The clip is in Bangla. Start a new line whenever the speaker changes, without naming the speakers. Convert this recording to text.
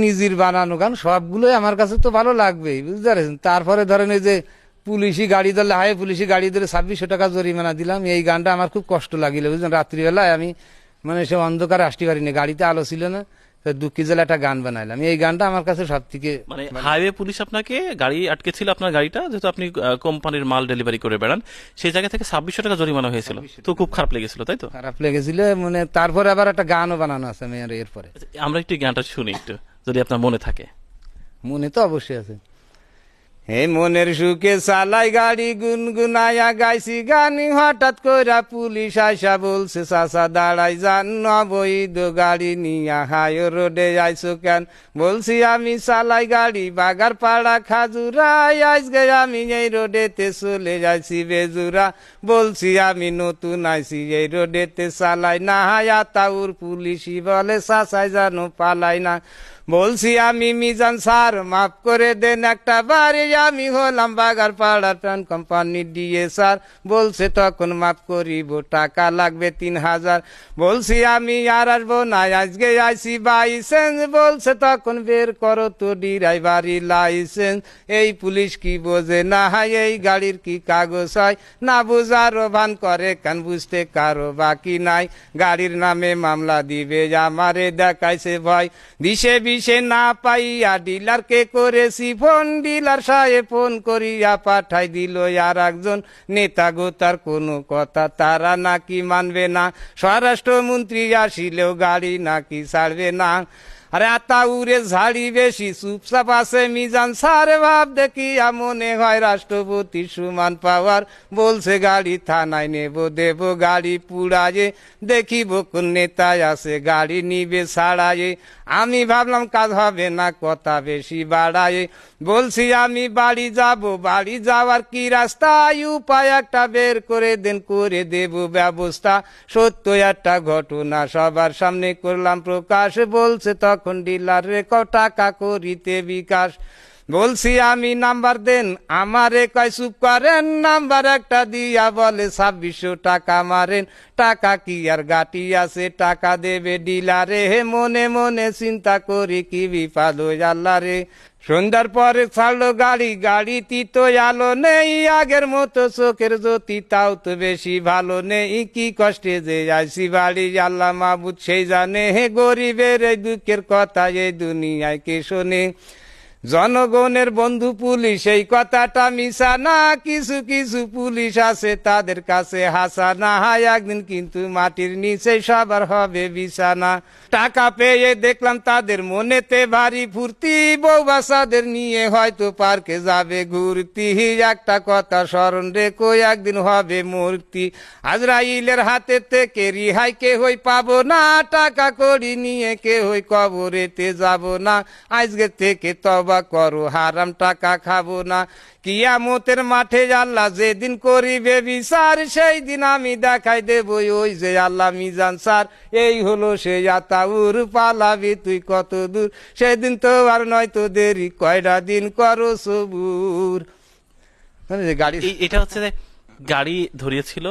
নিজের বানানো গান সবগুলোই আমার কাছে তো ভালো লাগবেই, বুঝতে পারছেন। তারপরে ধরেন এই যে পুলিশি গাড়ি ধরলে, হাই পুলিশি গাড়ি ধরে 2600 টাকা জরিমানা দিলাম, এই গানটা আমার খুব কষ্ট লাগিল, বুঝলেন। রাত্রিবেলায় আমি মানে সে অন্ধকারে আসতে পারিনি, গাড়িতে আলো ছিল না, দুঃখী জেলা একটা গান বানাইলাম। এই গানটা আমার কাছে সব থেকে
মানে হাইওয়ে পুলিশ আপনাকে গাড়ি আটকে ছিল, আপনার গাড়িটা যেহেতু আপনি কোম্পানির মাল ডেলিভারি করে বেড়ান, সেই জায়গা থেকে 2600 টাকা জরিমানা হয়েছিল, তো খুব খারাপ লেগেছিল, তাই তো?
খারাপ লেগেছিল। মানে তারপরে আবার একটা গানও বানানো আছে মেয়ের এরপরে।
আচ্ছা, আমরা একটু এই গানটা শুনি একটু, যদি আপনার মনে থাকে।
মনে তো অবশ্যই আছে। হে মনের সুখে চালাই গাড়ি গুনগুনায়া গাইছি গানি, হঠাৎ কইরা পুলিশ আইসা বলছে চাচা দাঁড়াই যান, অবৈধ গাড়ি নিয়া হাই রোডে আইসো কেন? বলছি আমি চালাই গাড়ি বাগার পাড়া খাজুরাই, আজকে আমি এই রোডেতে চলে যাইছি বেজুরা। বলছি আমি নতুন আইছি এই রোডেতে চালাই না, আতাউর পুলিশই বলে চাচাই জানো পালাই না। বলছি আমি মিজান স্যার মাফ করে দেন একটা বাড়ি, আমি হলাম বাগার পাড়ার প্যান কোম্পানি দিয়ে স্যার। বলছে তখন মাফ করিব টাকা লাগবে 3000। বলছি আমি আর আসবো না, আজকে আইসি বাইসেন্স। বলছে তখন বের করো তো ড্রাইভারি লাইসেন্স। এই পুলিশ কি বোঝে না, এই গাড়ির কি কাগজ হয় না, বুঝারও ভান করে কেন, বুঝতে কারো বাকি নাই। গাড়ির নামে মামলা দিবে আমারে দেখাইছে ভয়, দিশে সে না পাইয়া ডিলারকে করেছি ফোন, ডিলার সাহেব ফোন করিয়া পাঠাই দিল আর একজন নেতা গো, তার কোনো কথা তারা নাকি মানবে না। স্বরাষ্ট্রমন্ত্রী আসিলেও গাড়ি নাকি ছাড়বে না। আরে আতাউরে ঝাড়ি বেশি চুপচাপ আছে মিজান স্যার, ভাব দেখিয়া মনে হয় রাষ্ট্রপতির সমান পাওয়ার। বলছে গাড়ি থানায় নেব দেব গাড়ি পুড়ায়ে, দেখিব কোন নেতায় আছে গাড়ি নিবে ছাড়ায়ে। আমি ভাবলাম কাজ হবে না, কথা বেশি বাড়ায়ে। বলছি আমি বাড়ি যাব, বাড়ি যাওয়ার কি রাস্তা, উপায় একটা বের করে দেন, করে দেব ব্যবস্থা। সত্য একটা ঘটনা সবার সামনে করলাম প্রকাশ। বলছে তখন ডিলার রে টাকা করিতে বিকাশ। বলছি আমি নাম্বার দেন, আমারে কয় চুপ করেন, নাম্বার একটা দিয়া বলে 2600 টাকা মারেন। টাকা কি আর গাটি আছে, টাকা দেবে ডিলারে। হে মনে মনে চিন্তা করি কি বিপদ আল্লাহ রে। সন্ধ্যার পরে ছাড়লো গাড়ি, গাড়িতে তো আলো নেই, আগের মতো চোখের জ্যোতি তাও তো বেশি ভালো নেই। কি কষ্টে যে আইসি বাড়ি আল্লাহ মাহবুদ সেই জানে, হে গরিবের এই দুঃখের কথা এই দুনিয়ায় কে শোনে। জনগণের বন্ধু পুলিশ এই কথাটা মিশা না, কিছু কিছু পুলিশ আছে তাদের কাছে হাসা না, একদিন কিন্তু মাটির নিচে সবার হবে বিছানা। টাকা পেয়ে দেখলাম তাদের মনেতে ভারী ফুর্তি, বউ বাচ্চাদের নিয়ে হয়তো পার্কে যাবে ঘুরতি। একটা কথা স্মরণ রেখো, একদিন হবে মূর্তি। আজরাইলের হাতে থেকে রিহাই কেহই পাবো না, টাকা করি নিয়ে কেহই কবরেতে যাব না। আজকে থেকে তবা করো হারাম টাকা খাবো না। কিয়ামতের মাঠে আল্লাহ যেদিন করিবে বিচার, সেই দিন আমি দেখাই দেব ওই যে আল্লাহ মিজান স্যার। এই হলো সেই আতাউর, পালাবি তুই কত দূর, সেদিন তো আর নয়তো দেরি, কয়টা দিন করো সবুর।
গাড়ি এটা হচ্ছে গাড়ি ধরিয়েছিল